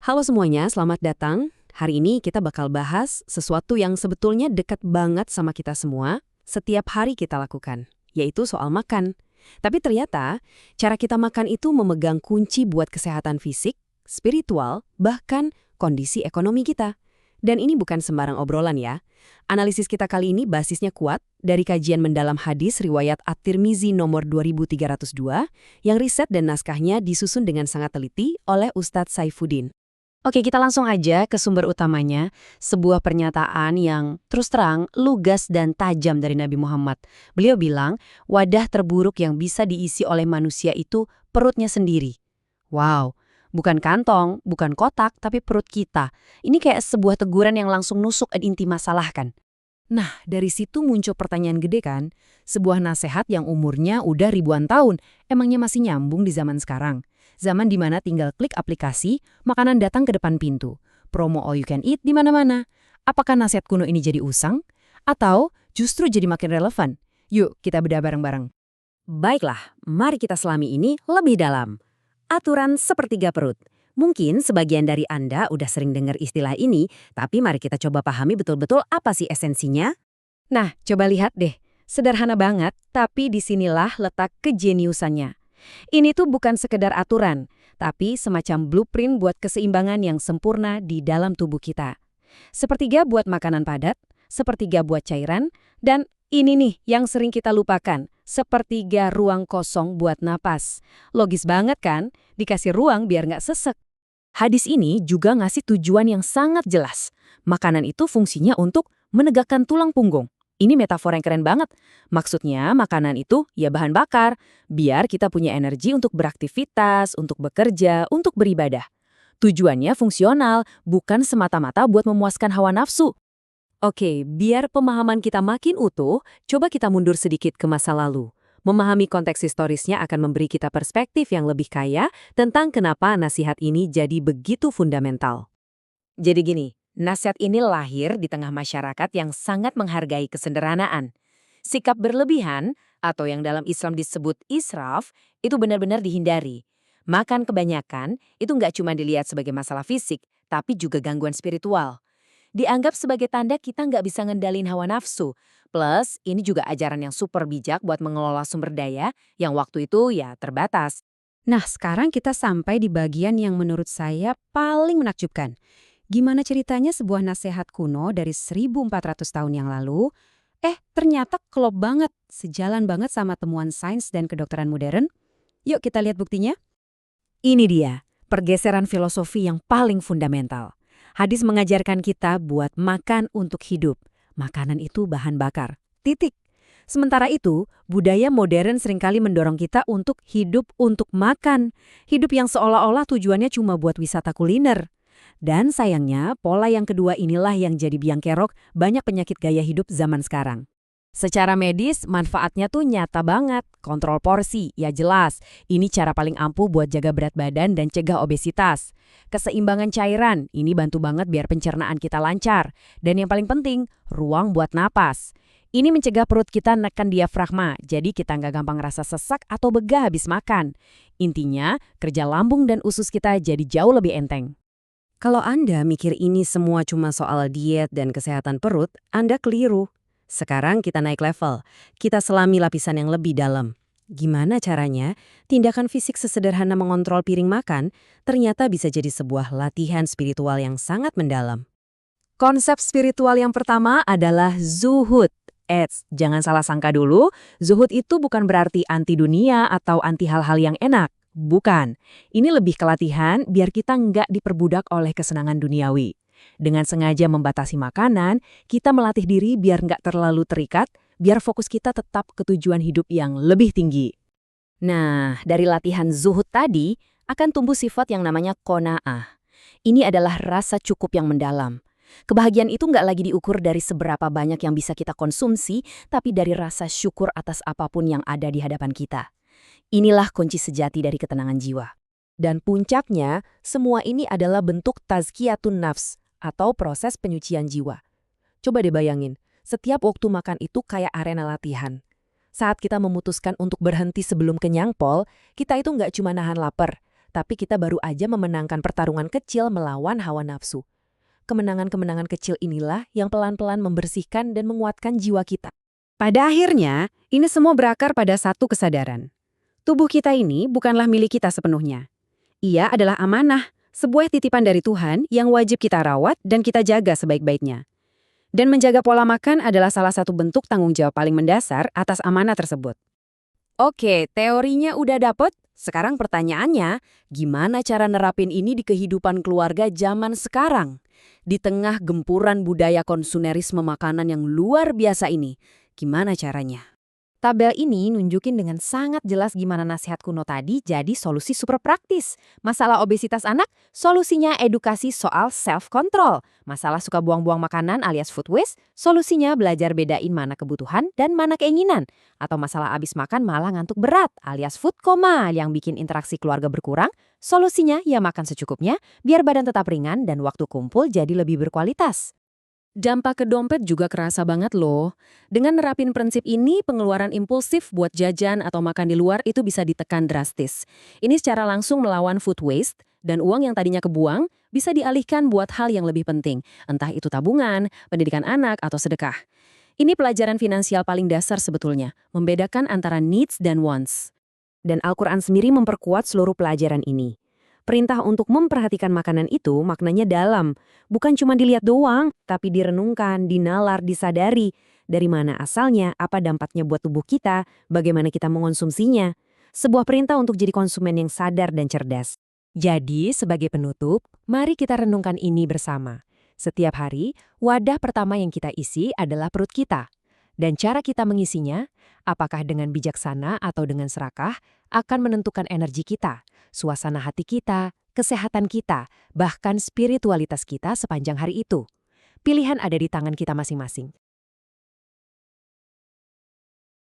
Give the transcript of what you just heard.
Halo semuanya, selamat datang. Hari ini kita bakal bahas sesuatu yang sebetulnya dekat banget sama kita semua, setiap hari kita lakukan, yaitu soal makan. Tapi ternyata, cara kita makan itu memegang kunci buat kesehatan fisik, spiritual, bahkan kondisi ekonomi kita. Dan ini bukan sembarang obrolan ya. Analisis kita kali ini basisnya kuat dari kajian mendalam hadis riwayat At-Tirmizi nomor 2302 yang riset dan naskahnya disusun dengan sangat teliti oleh Ustadz Saifuddin. Oke, kita langsung aja ke sumber utamanya, sebuah pernyataan yang terus terang, lugas dan tajam dari Nabi Muhammad. Beliau bilang, wadah terburuk yang bisa diisi oleh manusia itu perutnya sendiri. Wow, bukan kantong, bukan kotak, tapi perut kita. Ini kayak sebuah teguran yang langsung nusuk ke inti masalah kan. Nah, dari situ muncul pertanyaan gede kan, sebuah nasihat yang umurnya udah ribuan tahun, emangnya masih nyambung di zaman sekarang? Zaman dimana tinggal klik aplikasi, makanan datang ke depan pintu. Promo all you can eat di mana-mana. Apakah nasihat kuno ini jadi usang? Atau justru jadi makin relevan? Yuk, kita bedah bareng-bareng. Baiklah, mari kita selami ini lebih dalam. Aturan sepertiga perut. Mungkin sebagian dari Anda udah sering dengar istilah ini, tapi mari kita coba pahami betul-betul apa sih esensinya. Nah, coba lihat deh. Sederhana banget, tapi disinilah letak kejeniusannya. Ini tuh bukan sekedar aturan, tapi semacam blueprint buat keseimbangan yang sempurna di dalam tubuh kita. Sepertiga buat makanan padat, sepertiga buat cairan, dan ini nih yang sering kita lupakan, sepertiga ruang kosong buat napas. Logis banget kan? Dikasih ruang biar nggak sesek. Hadis ini juga ngasih tujuan yang sangat jelas. Makanan itu fungsinya untuk menegakkan tulang punggung. Ini metafor yang keren banget. Maksudnya makanan itu ya bahan bakar, biar kita punya energi untuk beraktivitas, untuk bekerja, untuk beribadah. Tujuannya fungsional, bukan semata-mata buat memuaskan hawa nafsu. Oke, biar pemahaman kita makin utuh, coba kita mundur sedikit ke masa lalu. Memahami konteks historisnya akan memberi kita perspektif yang lebih kaya tentang kenapa nasihat ini jadi begitu fundamental. Jadi gini, nasihat ini lahir di tengah masyarakat yang sangat menghargai kesederhanaan. Sikap berlebihan, atau yang dalam Islam disebut israf, itu benar-benar dihindari. Makan kebanyakan itu nggak cuma dilihat sebagai masalah fisik, tapi juga gangguan spiritual. Dianggap sebagai tanda kita nggak bisa ngendalin hawa nafsu. Plus, ini juga ajaran yang super bijak buat mengelola sumber daya yang waktu itu ya terbatas. Nah, sekarang kita sampai di bagian yang menurut saya paling menakjubkan. Gimana ceritanya sebuah nasihat kuno dari 1400 tahun yang lalu, ternyata klop banget, sejalan banget sama temuan sains dan kedokteran modern? Yuk kita lihat buktinya. Ini dia, pergeseran filosofi yang paling fundamental. Hadis mengajarkan kita buat makan untuk hidup. Makanan itu bahan bakar. Titik. Sementara itu, budaya modern seringkali mendorong kita untuk hidup untuk makan. Hidup yang seolah-olah tujuannya cuma buat wisata kuliner. Dan sayangnya, pola yang kedua inilah yang jadi biang kerok banyak penyakit gaya hidup zaman sekarang. Secara medis, manfaatnya tuh nyata banget. Kontrol porsi, ya jelas. Ini cara paling ampuh buat jaga berat badan dan cegah obesitas. Keseimbangan cairan, ini bantu banget biar pencernaan kita lancar. Dan yang paling penting, ruang buat napas. Ini mencegah perut kita nekan diafragma, jadi kita nggak gampang rasa sesak atau begah habis makan. Intinya, kerja lambung dan usus kita jadi jauh lebih enteng. Kalau Anda mikir ini semua cuma soal diet dan kesehatan perut, Anda keliru. Sekarang kita naik level, kita selami lapisan yang lebih dalam. Gimana caranya? Tindakan fisik sesederhana mengontrol piring makan ternyata bisa jadi sebuah latihan spiritual yang sangat mendalam. Konsep spiritual yang pertama adalah zuhud. Jangan salah sangka dulu, zuhud itu bukan berarti anti dunia atau anti hal-hal yang enak. Bukan, ini lebih ke latihan biar kita nggak diperbudak oleh kesenangan duniawi. Dengan sengaja membatasi makanan, kita melatih diri biar nggak terlalu terikat, biar fokus kita tetap ke tujuan hidup yang lebih tinggi. Nah, dari latihan zuhud tadi, akan tumbuh sifat yang namanya qanaah. Ini adalah rasa cukup yang mendalam. Kebahagiaan itu nggak lagi diukur dari seberapa banyak yang bisa kita konsumsi, tapi dari rasa syukur atas apapun yang ada di hadapan kita. Inilah kunci sejati dari ketenangan jiwa. Dan puncaknya, semua ini adalah bentuk tazkiyatun nafs, atau proses penyucian jiwa. Coba deh bayangin, setiap waktu makan itu kayak arena latihan. Saat kita memutuskan untuk berhenti sebelum kenyang pol, kita itu nggak cuma nahan lapar, tapi kita baru aja memenangkan pertarungan kecil melawan hawa nafsu. Kemenangan-kemenangan kecil inilah yang pelan-pelan membersihkan dan menguatkan jiwa kita. Pada akhirnya, ini semua berakar pada satu kesadaran. Tubuh kita ini bukanlah milik kita sepenuhnya. Ia adalah amanah, sebuah titipan dari Tuhan yang wajib kita rawat dan kita jaga sebaik-baiknya. Dan menjaga pola makan adalah salah satu bentuk tanggung jawab paling mendasar atas amanah tersebut. Oke, teorinya udah dapet. Sekarang pertanyaannya, gimana cara nerapin ini di kehidupan keluarga zaman sekarang? Di tengah gempuran budaya konsumerisme makanan yang luar biasa ini, gimana caranya? Tabel ini nunjukin dengan sangat jelas gimana nasihat kuno tadi jadi solusi super praktis. Masalah obesitas anak, solusinya edukasi soal self-control. Masalah suka buang-buang makanan alias food waste, solusinya belajar bedain mana kebutuhan dan mana keinginan. Atau masalah abis makan malah ngantuk berat alias food coma yang bikin interaksi keluarga berkurang, solusinya ya makan secukupnya biar badan tetap ringan dan waktu kumpul jadi lebih berkualitas. Dampak ke dompet juga kerasa banget loh. Dengan nerapin prinsip ini, pengeluaran impulsif buat jajan atau makan di luar itu bisa ditekan drastis. Ini secara langsung melawan food waste, dan uang yang tadinya kebuang bisa dialihkan buat hal yang lebih penting, entah itu tabungan, pendidikan anak, atau sedekah. Ini pelajaran finansial paling dasar sebetulnya, membedakan antara needs dan wants. Dan Al-Quran sendiri memperkuat seluruh pelajaran ini. Perintah untuk memperhatikan makanan itu maknanya dalam. Bukan cuma dilihat doang, tapi direnungkan, dinalar, disadari. Dari mana asalnya, apa dampaknya buat tubuh kita, bagaimana kita mengonsumsinya. Sebuah perintah untuk jadi konsumen yang sadar dan cerdas. Jadi, sebagai penutup, mari kita renungkan ini bersama. Setiap hari, wadah pertama yang kita isi adalah perut kita. Dan cara kita mengisinya, apakah dengan bijaksana atau dengan serakah, akan menentukan energi kita, suasana hati kita, kesehatan kita, bahkan spiritualitas kita sepanjang hari itu. Pilihan ada di tangan kita masing-masing.